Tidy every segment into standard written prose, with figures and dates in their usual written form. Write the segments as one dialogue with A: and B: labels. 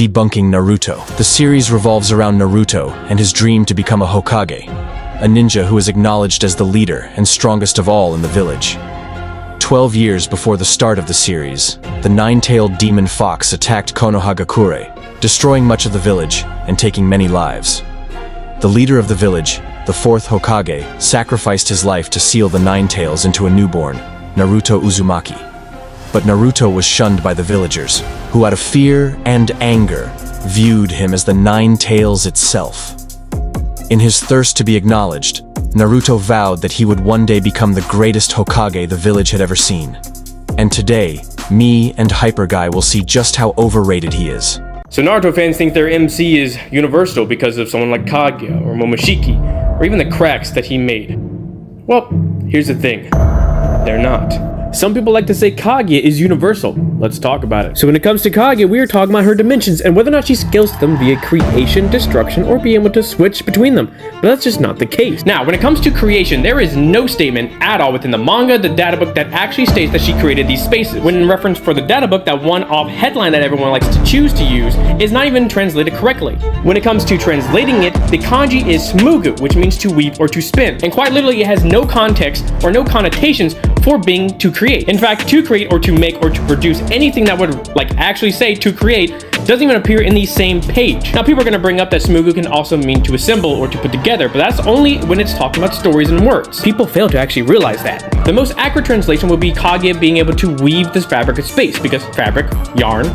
A: Debunking Naruto. The series revolves around Naruto and his dream to become a Hokage, a ninja who is acknowledged as the leader and strongest of all in the village. 12 years before the start of the series, the nine-tailed demon fox attacked Konohagakure, destroying much of the village and taking many lives. The leader of the village, the fourth Hokage, sacrificed his life to seal the Nine Tails into a newborn, Naruto Uzumaki. But Naruto was shunned by the villagers, who out of fear and anger, viewed him as the Nine Tails itself. In his thirst to be acknowledged, Naruto vowed that he would one day become the greatest Hokage the village had ever seen. And today, me and Hyperguy will see just how overrated he is.
B: So Naruto fans think their MC is universal because of someone like Kaguya or Momoshiki, or even the cracks that he made. Well, here's the thing. They're not. Some people like to say Kaguya is universal. Let's talk about it. So when it comes to Kaguya, we are talking about her dimensions and whether or not she scales them via creation, destruction, or being able to switch between them. But that's just not the case. Now, when it comes to creation, there is no statement at all within the manga, the databook, that actually states that she created these spaces. When in reference for the databook, that one-off headline that everyone likes to choose to use is not even translated correctly. When it comes to translating it, the kanji is smugu, which means to weave or to spin. And quite literally, it has no context or no connotations for being to create. In fact, to create or to make or to produce anything that would actually say to create doesn't even appear in the same page. Now, people are going to bring up that smugu can also mean to assemble or to put together, but that's only when it's talking about stories and words. People fail to actually realize that. The most accurate translation would be Kaguya being able to weave this fabric of space, because fabric, yarn,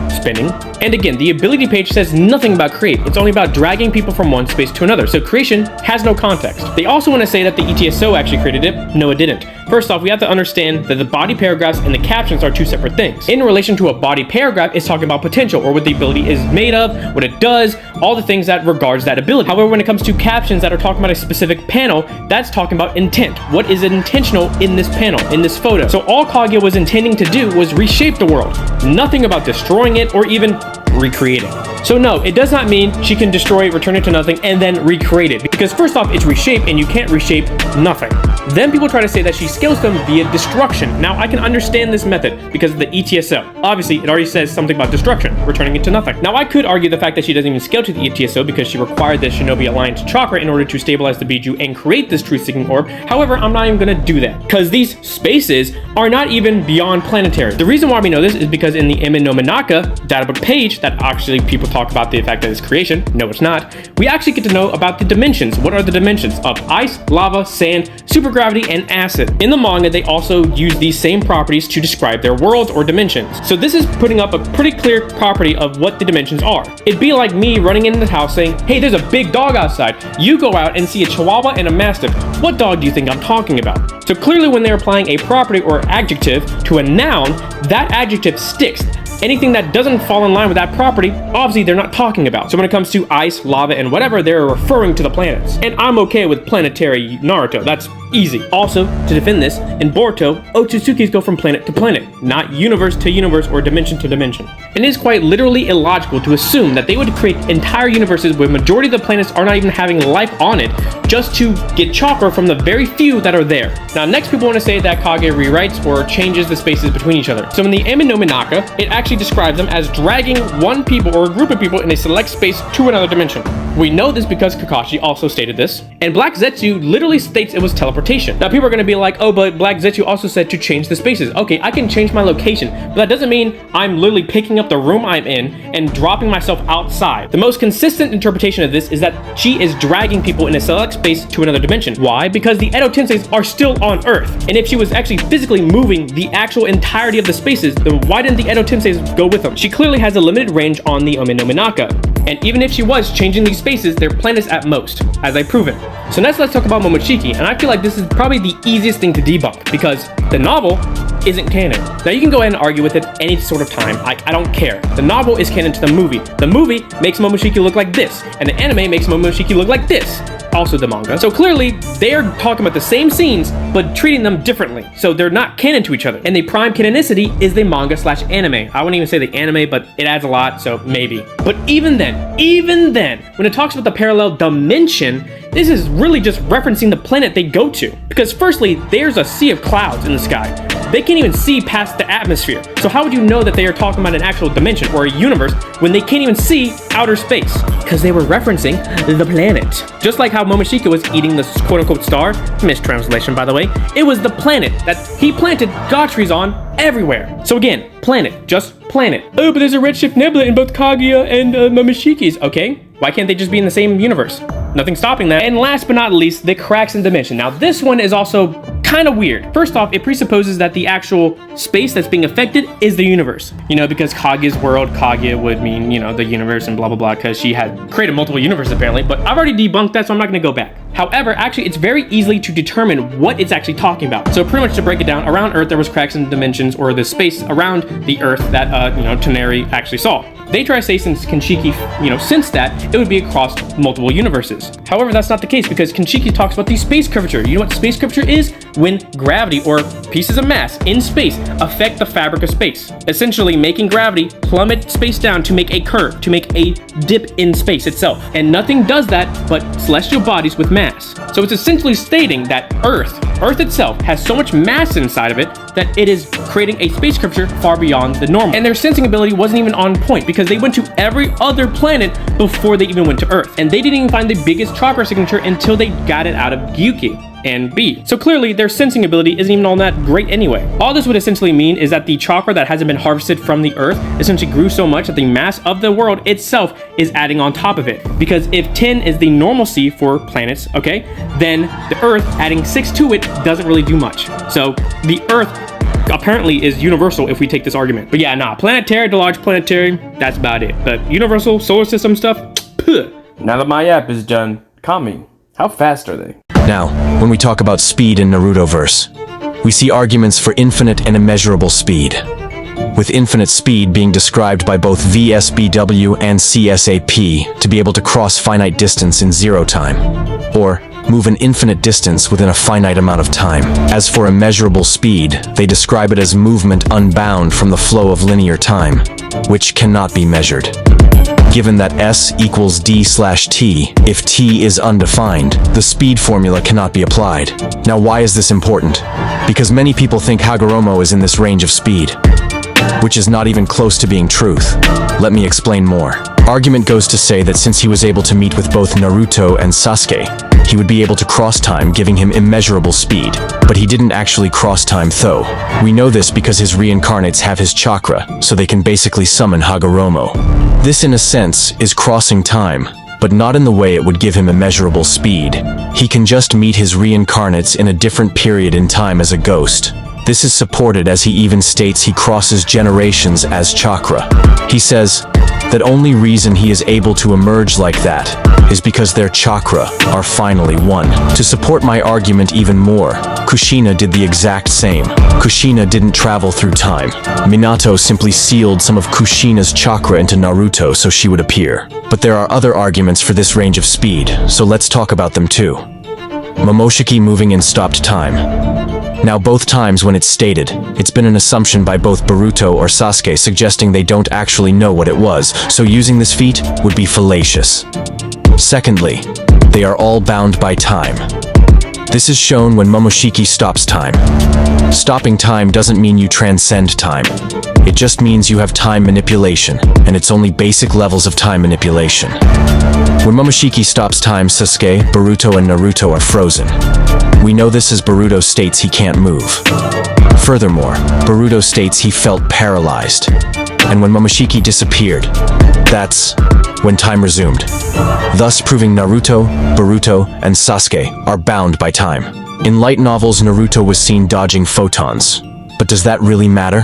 B: spinning. And again, the ability page says nothing about create. It's only about dragging people from one space to another. So creation has no context. They also want to say that the ETSO actually created it. No, it didn't. First off, we have to understand that the body paragraphs and the captions are two separate things. In relation to a body paragraph, it's talking about potential, or what the ability is made of, what it does, all the things that regards that ability. However, when it comes to captions that are talking about a specific panel, that's talking about intent. What is intentional in this panel, in this photo? So all Kaguya was intending to do was reshape the world. Nothing about destroying it or even recreating. So no, it does not mean she can destroy it, return it to nothing, and then recreate it. Because first off, it's reshape, and you can't reshape nothing. Then people try to say that she scales them via destruction. Now, I can understand this method because of the ETSO. Obviously, it already says something about destruction, returning it to nothing. Now, I could argue the fact that she doesn't even scale to the ETSO because she required the Shinobi Alliance chakra in order to stabilize the Biju and create this truth-seeking orb. However, I'm not even going to do that because these spaces are not even beyond planetary. The reason why we know this is because in the Emi no Minaka databook page that actually people talk about the fact that it's creation, no it's not, we actually get to know about the dimensions. What are the dimensions of ice, lava, sand, supergravity, and acid? In the manga, they also use these same properties to describe their worlds or dimensions. So this is putting up a pretty clear property of what the dimensions are. It'd be like me running into the house saying, hey, there's a big dog outside. You go out and see a chihuahua and a mastiff. What dog do you think I'm talking about? So clearly when they're applying a property or adjective to a noun, that adjective sticks. Anything that doesn't fall in line with that property, obviously they're not talking about. So when it comes to ice, lava, and whatever, they're referring to the planets. And I'm okay with planetary Naruto. That's easy. Also, to defend this, in Boruto, Otsutsukis go from planet to planet, not universe to universe or dimension to dimension. And it is quite literally illogical to assume that they would create entire universes where majority of the planets are not even having life on it just to get chakra from the very few that are there. Now, next people want to say that Kage rewrites or changes the spaces between each other. So in the Emi no Minaka, it actually describes them as dragging one people or a group of people in a select space to another dimension. We know this because Kakashi also stated this, and Black Zetsu literally states it was teleportation. Now people are going to be like, oh, but Black Zetsu also said to change the spaces. Okay, I can change my location, but that doesn't mean I'm literally picking up the room I'm in and dropping myself outside. The most consistent interpretation of this is that she is dragging people in a select space to another dimension. Why? Because the Edo Tenseis are still on Earth, and if she was actually physically moving the actual entirety of the spaces, then why didn't the Edo Tenseis go with them? She clearly has a limited range on the Emi no Minaka. And even if she was changing these spaces, they're planets at most, as I've proven. So next let's talk about Momoshiki, and I feel like this is probably the easiest thing to debunk, because the novel isn't canon. Now you can go ahead and argue with it any sort of time, I don't care. The novel is canon to the movie. The movie makes Momoshiki look like this, and the anime makes Momoshiki look like this. Also the manga. So clearly, they're talking about the same scenes, but treating them differently. So they're not canon to each other. And the prime canonicity is the manga slash anime. I wouldn't even say the anime, but it adds a lot, so maybe. But even then, when it talks about the parallel dimension, this is really just referencing the planet they go to. Because firstly, there's a sea of clouds in the sky. They can't even see past the atmosphere. So how would you know that they are talking about an actual dimension or a universe when they can't even see outer space? Because they were referencing the planet. Just like how Momoshiki was eating the quote-unquote star, mistranslation by the way, it was the planet that he planted god trees on everywhere. So again, planet, just planet. Oh, but there's a redshift nebula in both Kaguya and Momoshiki's. Okay, why can't they just be in the same universe? Nothing stopping that. And last but not least, the cracks in dimension. Now this one is also kind of weird. First off, it presupposes that the actual space that's being affected is the universe. You know, because Kaguya's world, Kaguya would mean, you know, the universe and blah, blah, blah, because she had created multiple universes apparently, but I've already debunked that, so I'm not going to go back. However, actually, it's very easily to determine what it's actually talking about. So pretty much to break it down, around Earth, there was cracks in dimensions or the space around the Earth that, Planetary actually saw. They try to say since Kanshiki, since that, it would be across multiple universes. However, that's not the case because Kanshiki talks about the space curvature. You know what space curvature is? When gravity or pieces of mass in space affect the fabric of space, essentially making gravity plummet space down to make a curve, to make a dip in space itself. And nothing does that but celestial bodies with mass. So it's essentially stating that Earth itself has so much mass inside of it that it is creating a space curvature far beyond the normal. And their sensing ability wasn't even on point because they went to every other planet before they even went to Earth. And they didn't even find the biggest chakra signature until they got it out of Gyuki and B. So clearly their sensing ability isn't even all that great anyway. All this would essentially mean is that the chakra that hasn't been harvested from the Earth essentially grew so much that the mass of the world itself is adding on top of it. Because if 10 is the normalcy for planets, okay, then the Earth adding 6 to it doesn't really do much. So the Earth apparently is universal if we take this argument. But yeah, nah, Planetary to large Planetary, that's about it. But universal solar system stuff, puh. Now that my app is done, Kami, how fast are they?
A: Now, when we talk about speed in Narutoverse, we see arguments for infinite and immeasurable speed, with infinite speed being described by both VSBW and CSAP to be able to cross finite distance in 0 time, or move an infinite distance within a finite amount of time. As for immeasurable speed, they describe it as movement unbound from the flow of linear time, which cannot be measured. Given that S equals d/t, if t is undefined, the speed formula cannot be applied. Now why is this important? Because many people think Hagoromo is in this range of speed, which is not even close to being truth. Let me explain more. Argument goes to say that since he was able to meet with both Naruto and Sasuke, he would be able to cross time, giving him immeasurable speed. But he didn't actually cross time though. We know this because his reincarnates have his chakra, so they can basically summon Hagoromo. This in a sense is crossing time, but not in the way it would give him immeasurable speed. He can just meet his reincarnates in a different period in time as a ghost. This is supported as he even states he crosses generations as chakra. He says that only reason he is able to emerge like that is because their chakra are finally one. To support my argument even more, Kushina did the exact same. Kushina didn't travel through time. Minato simply sealed some of Kushina's chakra into Naruto so she would appear. But there are other arguments for this range of speed, so let's talk about them too. Momoshiki moving in stopped time. Now both times when it's stated, it's been an assumption by both Boruto or Sasuke suggesting they don't actually know what it was, so using this feat would be fallacious. Secondly, they are all bound by time. This is shown when Momoshiki stops time. Stopping time doesn't mean you transcend time. It just means you have time manipulation, and it's only basic levels of time manipulation. When Momoshiki stops time, Sasuke, Boruto, and Naruto are frozen. We know this as Boruto states he can't move. Furthermore, Boruto states he felt paralyzed. And when Momoshiki disappeared, that's when time resumed, thus proving Naruto, Boruto, and Sasuke are bound by time. In light novels, Naruto was seen dodging photons, but does that really matter?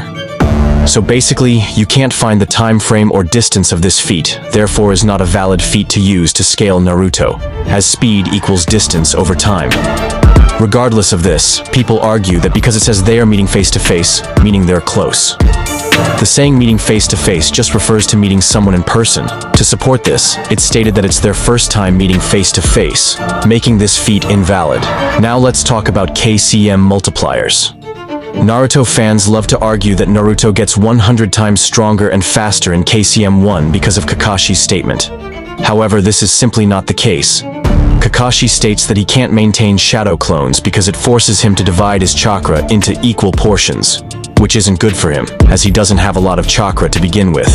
A: So basically, you can't find the time frame or distance of this feat, therefore is not a valid feat to use to scale Naruto, as speed equals distance over time. Regardless of this, people argue that because it says they are meeting face to face, meaning they're close. The saying meeting face to face just refers to meeting someone in person. To support this, it's stated that it's their first time meeting face to face, making this feat invalid. Now let's talk about KCM multipliers. Naruto fans love to argue that Naruto gets 100 times stronger and faster in KCM 1 because of Kakashi's statement. However, this is simply not the case. Kakashi states that he can't maintain shadow clones because it forces him to divide his chakra into equal portions, which isn't good for him, as he doesn't have a lot of chakra to begin with.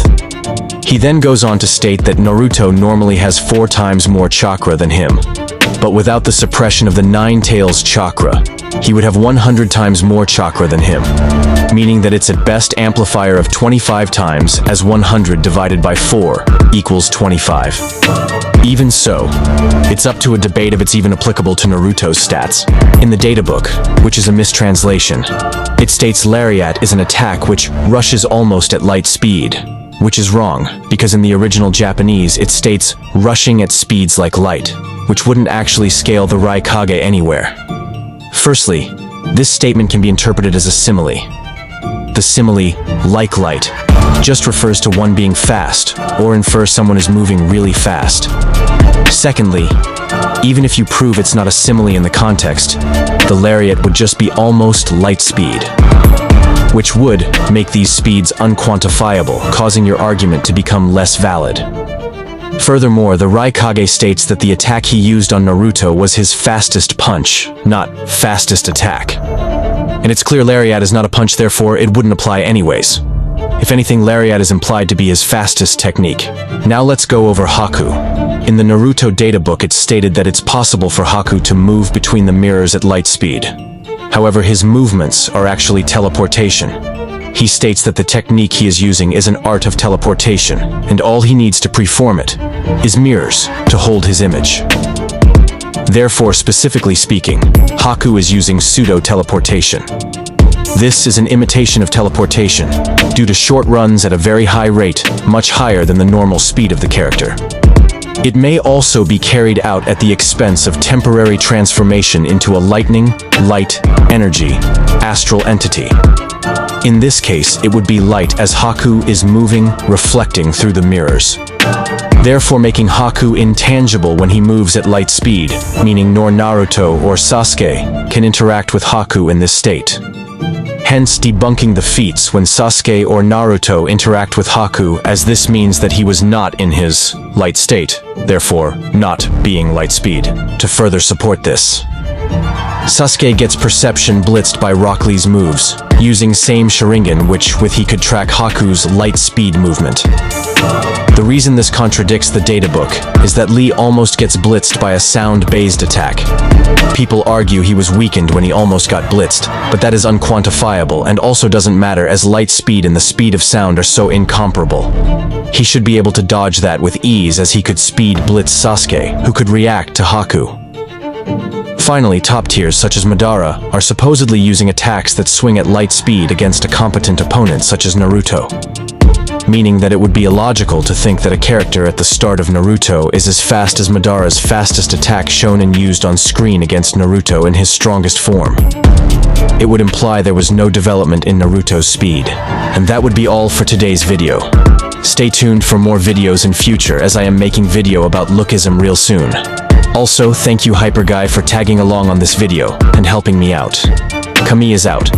A: He then goes on to state that Naruto normally has 4 times more chakra than him, but without the suppression of the 9 tails chakra, he would have 100 times more chakra than him, meaning that it's at best amplifier of 25 times, as 100 divided by 4 equals 25. Even so, it's up to a debate if it's even applicable to Naruto's stats. In the databook, which is a mistranslation, it states lariat is an attack which rushes almost at light speed, which is wrong, because in the original Japanese it states rushing at speeds like light, which wouldn't actually scale the Raikage anywhere. Firstly, this statement can be interpreted as a simile. The simile, like light, just refers to one being fast, or infers someone is moving really fast. Secondly, even if you prove it's not a simile in the context, the lariat would just be almost light speed, which would make these speeds unquantifiable, causing your argument to become less valid. Furthermore, the Raikage states that the attack he used on Naruto was his fastest punch, not fastest attack. And it's clear lariat is not a punch, therefore it wouldn't apply anyways. If anything, lariat is implied to be his fastest technique. Now let's go over Haku. In the Naruto databook, it's stated that it's possible for Haku to move between the mirrors at light speed. However, his movements are actually teleportation. He states that the technique he is using is an art of teleportation, and all he needs to preform it is mirrors to hold his image. Therefore, specifically speaking, Haku is using pseudo-teleportation. This is an imitation of teleportation, due to short runs at a very high rate, much higher than the normal speed of the character. It may also be carried out at the expense of temporary transformation into a lightning, light, energy, astral entity. In this case, it would be light as Haku is moving, reflecting through the mirrors, therefore making Haku intangible when he moves at light speed, meaning nor Naruto or Sasuke can interact with Haku in this state. Hence debunking the feats when Sasuke or Naruto interact with Haku, as this means that he was not in his light state, therefore not being light speed. To further support this, Sasuke gets perception blitzed by Rock Lee's moves, using same Sharingan which with he could track Haku's light speed movement. The reason this contradicts the databook is that Lee almost gets blitzed by a sound-based attack. People argue he was weakened when he almost got blitzed, but that is unquantifiable and also doesn't matter as light speed and the speed of sound are so incomparable. He should be able to dodge that with ease as he could speed blitz Sasuke, who could react to Haku. Finally, top tiers such as Madara are supposedly using attacks that swing at light speed against a competent opponent such as Naruto, meaning that it would be illogical to think that a character at the start of Naruto is as fast as Madara's fastest attack shown and used on screen against Naruto in his strongest form. It would imply there was no development in Naruto's speed. And that would be all for today's video. Stay tuned for more videos in future as I am making video about lookism real soon. Also, thank you hyperguy for tagging along on this video and helping me out. Kami is out.